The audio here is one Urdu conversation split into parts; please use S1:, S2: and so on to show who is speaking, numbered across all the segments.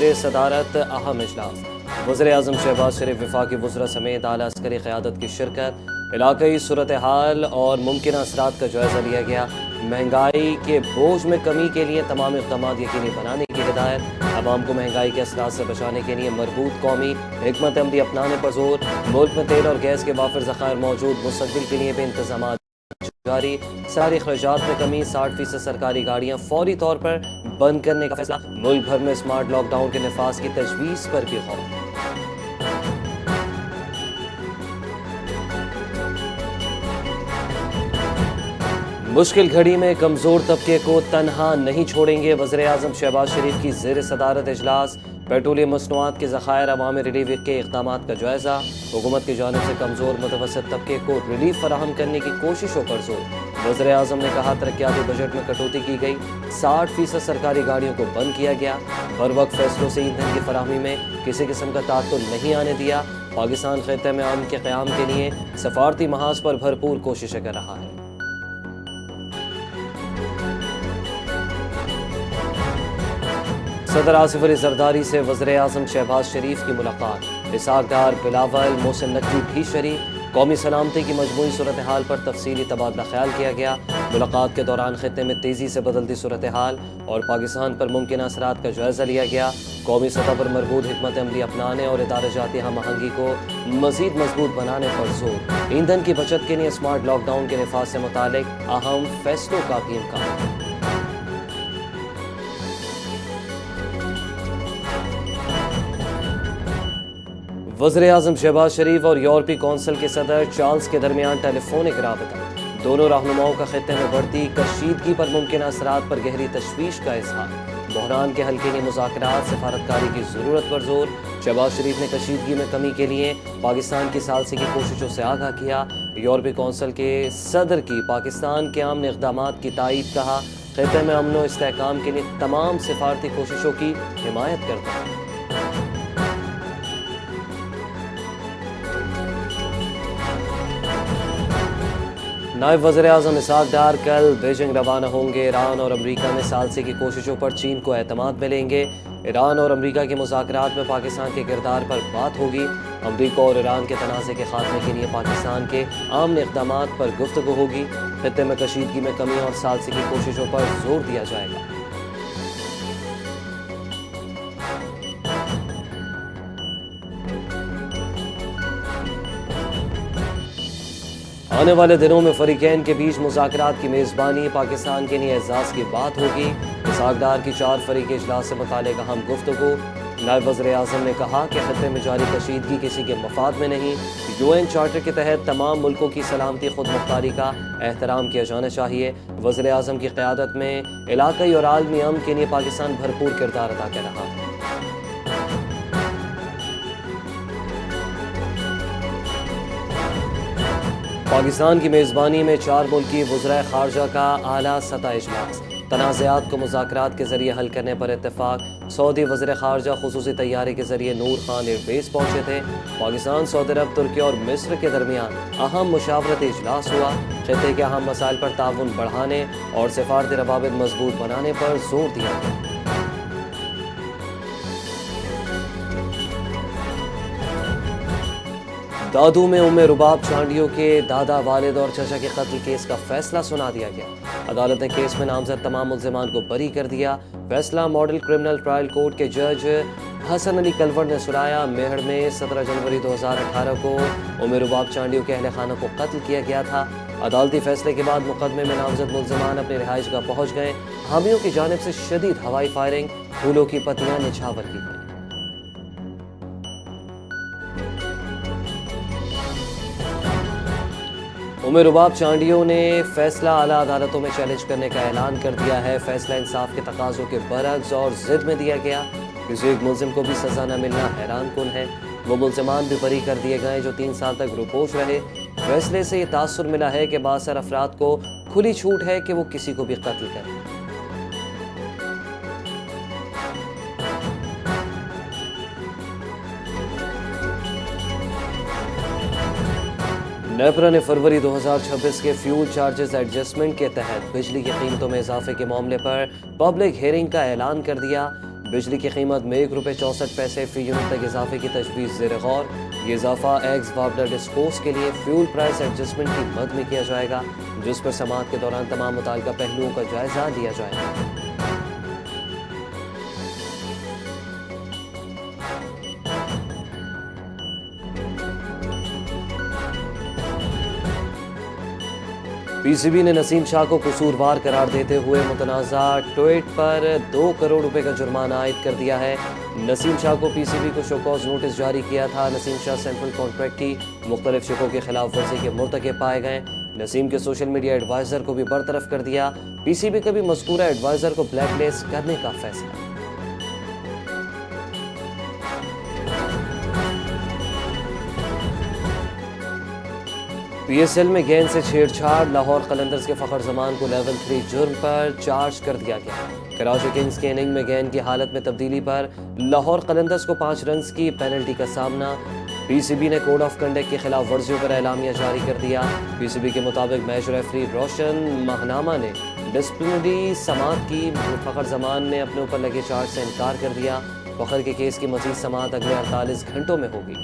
S1: صدارت اہم اجلاس، وزیراعظم شہباز شریف وفاقی وزراء سمیت اعلیٰ عسکری قیادت کی شرکت، علاقائی صورتحال اور ممکنہ اثرات کا جائزہ لیا گیا۔ مہنگائی کے بوجھ میں کمی کے لیے تمام اقدامات یقینی بنانے کی ہدایت، عوام کو مہنگائی کے اثرات سے بچانے کے لیے مربوط قومی حکمت عملی اپنانے پر زور، ملک میں تیل اور گیس کے وافر ذخائر موجود، مستقبل کے لیے بھی انتظامات جاری، سرکاری اخراجات میں کمی، 60% سرکاری گاڑیاں فوری طور پر بند کرنے کا فیصلہ، ملک بھر میں اسمارٹ لاک ڈاؤن کے نفاذ کی تجویز پر بھی غور۔ مشکل گھڑی میں کمزور طبقے کو تنہا نہیں چھوڑیں گے، وزیراعظم شہباز شریف کی زیر صدارت اجلاس، پیٹرولیم مصنوعات کے ذخائر، عوامی ریلیف کے اقدامات کا جائزہ، حکومت کی جانب سے کمزور متوسط طبقے کو ریلیف فراہم کرنے کی کوششوں پر زور۔ وزیراعظم نے کہا ترقیاتی بجٹ میں کٹوتی کی گئی، 60% سرکاری گاڑیوں کو بند کیا گیا، بر وقت فیصلوں سے ایندھن کی فراہمی میں کسی قسم کا تعطل نہیں آنے دیا، پاکستان خطے میں امن کے قیام کے لیے سفارتی محاذ پر بھرپور کوششیں کر رہا ہے۔ صدر آصف علی زرداری سے وزیراعظم شہباز شریف کی ملاقات، اسحاق ڈار، بلاول، محسن نقوی بھی شریک، قومی سلامتی کی مجموعی صورتحال پر تفصیلی تبادلہ خیال کیا گیا۔ ملاقات کے دوران خطے میں تیزی سے بدلتی صورتحال اور پاکستان پر ممکنہ اثرات کا جائزہ لیا گیا، قومی سطح پر مربوط حکمت عملی اپنانے اور ادارہ جاتی ہم آہنگی کو مزید مضبوط بنانے پر زور، ایندھن کی بچت کے لیے اسمارٹ لاک ڈاؤن کے نفاذ سے متعلق اہم فیصلوں کا بھی امکان۔ وزیراعظم شہباز شریف اور یورپی کونسل کے صدر چارلز کے درمیان ٹیلی فونک رابطہ، دونوں رہنماؤں کا خطے میں بڑھتی کشیدگی پر ممکنہ اثرات پر گہری تشویش کا اظہار، بحران کے حل کے لیے مذاکرات، سفارتکاری کی ضرورت پر زور۔ شہباز شریف نے کشیدگی میں کمی کے لیے پاکستان کی ثالثی کی کوششوں سے آگاہ کیا، یورپی کونسل کے صدر کی پاکستان کے امن اقدامات کی تائید، کہا خطے میں امن و استحکام کے لیے تمام سفارتی کوششوں کی حمایت کرتا ہے۔ نائب وزیر اعظم اسحاق ڈار کل بیجنگ روانہ ہوں گے، ایران اور امریکہ میں ثالثی کی کوششوں پر چین کو اعتماد ملیں گے، ایران اور امریکہ کے مذاکرات میں پاکستان کے کردار پر بات ہوگی، امریکہ اور ایران کے تنازع کے خاتمے کے لیے پاکستان کے امن اقدامات پر گفتگو ہوگی، خطے میں کشیدگی میں کمی اور ثالثی کی کوششوں پر زور دیا جائے گا۔ آنے والے دنوں میں فریقین کے بیچ مذاکرات کی میزبانی، پاکستان کے لیے اعزاز کی بات ہوگی، اسحاق ڈار کی 4 فریقی اجلاس سے متعلق اہم گفتگو۔ نائب وزیر اعظم نے کہا کہ خطے میں جاری کشیدگی کسی کے مفاد میں نہیں، UN چارٹر کے تحت تمام ملکوں کی سلامتی خود مختاری کا احترام کیا جانا چاہیے، وزیر اعظم کی قیادت میں علاقائی اور عالمی امن کے لیے پاکستان بھرپور کردار ادا کر رہا ہے۔ پاکستان کی میزبانی میں 4 ملکی وزرائے خارجہ کا اعلیٰ سطح اجلاس، تنازعات کو مذاکرات کے ذریعے حل کرنے پر اتفاق، سعودی وزیر خارجہ خصوصی طیارے کے ذریعے نور خان ایئر بیس پہنچے تھے، پاکستان، سعودی عرب، ترکی اور مصر کے درمیان اہم مشاورتی اجلاس ہوا، خطے کے اہم مسائل پر تعاون بڑھانے اور سفارتی روابط مضبوط بنانے پر زور دیا گیا۔ دادو میں ام رباب چانڈیو کے دادا، والد اور چچا کے قتل کیس کا فیصلہ سنا دیا گیا، عدالت نے کیس میں نامزد تمام ملزمان کو بری کر دیا، فیصلہ ماڈل کرمنل ٹرائل کورٹ کے جج حسن علی کلور نے سنایا۔ میہڑ میں 17 جنوری 2018 کو ام رباب چانڈیو کے اہل خانہ کو قتل کیا گیا تھا، عدالتی فیصلے کے بعد مقدمے میں نامزد ملزمان اپنی رہائش گاہ پہنچ گئے، حامیوں کی جانب سے شدید ہوائی فائرنگ، پھولوں کی پتیاں نچھاور کی گئی۔ ام رباب چانڈیو نے فیصلہ اعلیٰ عدالتوں میں چیلنج کرنے کا اعلان کر دیا ہے، فیصلہ انصاف کے تقاضوں کے برعکس اور ضد میں دیا گیا، کسی ایک ملزم کو بھی سزا نہ ملنا حیران کن ہے، وہ ملزمان بھی بری کر دیے گئے جو 3 سال تک روپوش رہے۔ فیصلے سے یہ تاثر ملا ہے کہ بااثر افراد کو کھلی چھوٹ ہے کہ وہ کسی کو بھی قتل کریں۔ نیپرا نے فروری 2026 کے فیول چارجز ایڈجسٹمنٹ کے تحت بجلی کی قیمتوں میں اضافے کے معاملے پر پبلک ہیئرنگ کا اعلان کر دیا، بجلی کی قیمت میں ₹1.64 فی یونٹ تک اضافے کی تجویز زیر غور۔ یہ اضافہ ایکس وابلر ڈسپوز کے لیے فیول پرائس ایڈجسٹمنٹ کی مد میں کیا جائے گا، جس پر سماعت کے دوران تمام متعلقہ پہلوؤں کا جائزہ لیا جائے گا۔ پی سی بی نے نسیم شاہ کو قصوروار قرار دیتے ہوئے متنازع ٹویٹ پر ₹2 کروڑ کا جرمانہ عائد کر دیا ہے۔ نسیم شاہ کو پی سی بی کو شوکاز نوٹس جاری کیا تھا۔ نسیم شاہ سینٹرل کانٹریکٹ کی مختلف شقوں کی خلاف ورزی کے مرتکب پائے گئے۔ نسیم کے سوشل میڈیا ایڈوائزر کو بھی برطرف کر دیا۔ پی سی بی کا بھی مذکورہ ایڈوائزر کو بلیک لسٹ کرنے کا فیصلہ۔ پی ایس ایل میں گیند سے چھیڑ چھاڑ، لاہور قلندرز کے فخر زمان کو لیول 3 جرم پر چارج کر دیا گیا۔ کراچی کنگز کی اننگ میں گیند کی حالت میں تبدیلی پر لاہور قلندرز کو 5 رنز کی پینلٹی کا سامنا۔ پی سی بی نے کوڈ آف کنڈکٹ کی خلاف ورزیوں پر اعلامیہ جاری کر دیا۔ پی سی بی کے مطابق میچ ریفری روشن ماہنامہ نے ڈسپلنری سماعت کی۔ فخر زمان نے اپنے اوپر لگے چارج سے انکار کر دیا۔ فخر کے کیس کی مزید سماعت اگلے 48 گھنٹوں میں ہوگی۔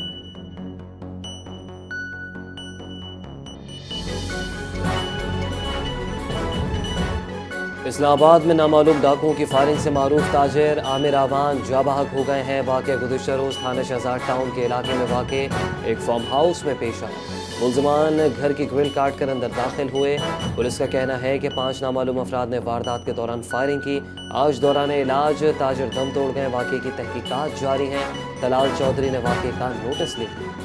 S1: اسلام آباد میں نامعلوم ڈاکوؤں کی فائرنگ سے معروف تاجر عامر آوان جاں بحق ہو گئے ہیں۔ واقعہ گزشتہ روز تھانہ شہزاد ٹاؤن کے علاقے میں واقع ایک فارم ہاؤس میں پیش آیا۔ ملزمان گھر کی گرل کاٹ کر اندر داخل ہوئے۔ پولیس کا کہنا ہے کہ 5 نامعلوم افراد نے واردات کے دوران فائرنگ کی۔ آج دوران علاج تاجر دم توڑ گئے۔ واقعے کی تحقیقات جاری ہیں۔ طلال چودھری نے واقعے کا نوٹس لکھ لیا۔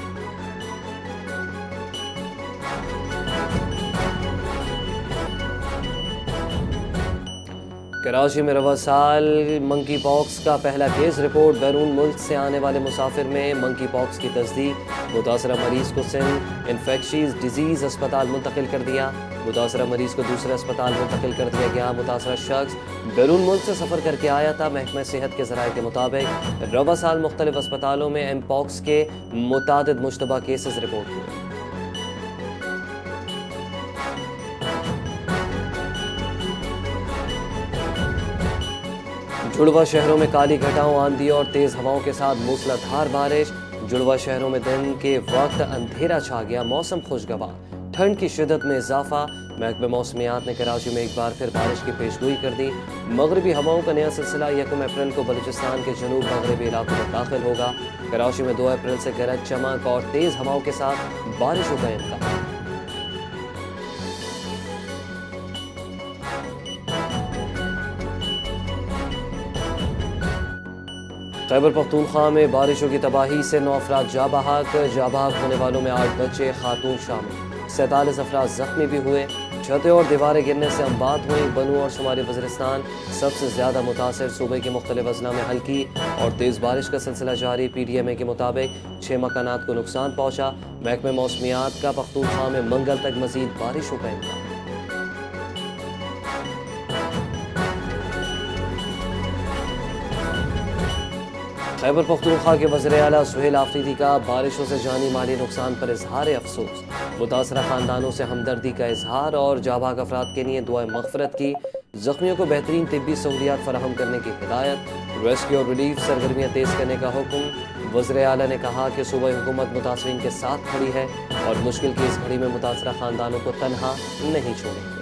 S1: کراچی میں رواں سال منکی پاکس کا پہلا کیس رپورٹ۔ بیرون ملک سے آنے والے مسافر میں منکی پاکس کی تصدیق۔ متاثرہ مریض کو سندھ انفیکشیز ڈیزیز اسپتال منتقل کر دیا۔ متاثرہ مریض کو دوسرے اسپتال منتقل کر دیا گیا۔ متاثرہ شخص بیرون ملک سے سفر کر کے آیا تھا۔ محکمہ صحت کے ذرائع کے مطابق رواں سال مختلف اسپتالوں میں ایم پاکس کے متعدد مشتبہ کیسز رپورٹ ہوئے۔ جڑواں شہروں میں کالی گھٹاؤں، آندھی اور تیز ہواؤں کے ساتھ موسلادھار بارش۔ جڑواں شہروں میں دن کے وقت اندھیرا چھا گیا، موسم خوشگوار، ٹھنڈ کی شدت میں اضافہ۔ محکمہ موسمیات نے کراچی میں ایک بار پھر بارش کی پیشگوئی کر دی۔ مغربی ہواؤں کا نیا سلسلہ 1 اپریل کو بلوچستان کے جنوب مغربی علاقوں میں داخل ہوگا۔ کراچی میں 2 اپریل سے گرج چمک اور تیز ہواؤں کے ساتھ بارشوں کا امکان۔ خیبر پختونخوا میں بارشوں کی تباہی سے 9 افراد جاں بحق ہونے والوں میں 8 بچے خاتون شامل۔ 47 افراد زخمی بھی ہوئے۔ چھتیں اور دیواریں گرنے سے انبات ہوئیں۔ بنو اور شمالی وزیرستان سب سے زیادہ متاثر۔ صوبے کے مختلف اضلاع میں ہلکی اور تیز بارش کا سلسلہ جاری۔ پی ڈی ایم اے کے مطابق 6 مکانات کو نقصان پہنچا۔ محکمہ موسمیات کا پختونخوا میں منگل تک مزید بارشوں کا امکان۔ خیبر پختونخوا کے وزیر اعلیٰ سہیل آفریدی کا بارشوں سے جانی مالی نقصان پر اظہار افسوس۔ متاثرہ خاندانوں سے ہمدردی کا اظہار اور جاں بحق افراد کے لیے دعائے مغفرت کی۔ زخمیوں کو بہترین طبی سہولیات فراہم کرنے کی ہدایت۔ ریسکیو اور ریلیف سرگرمیاں تیز کرنے کا حکم۔ وزیر اعلیٰ نے کہا کہ صوبائی حکومت متاثرین کے ساتھ کھڑی ہے اور مشکل کی اس گھڑی میں متاثرہ خاندانوں کو تنہا نہیں چھوڑے گی۔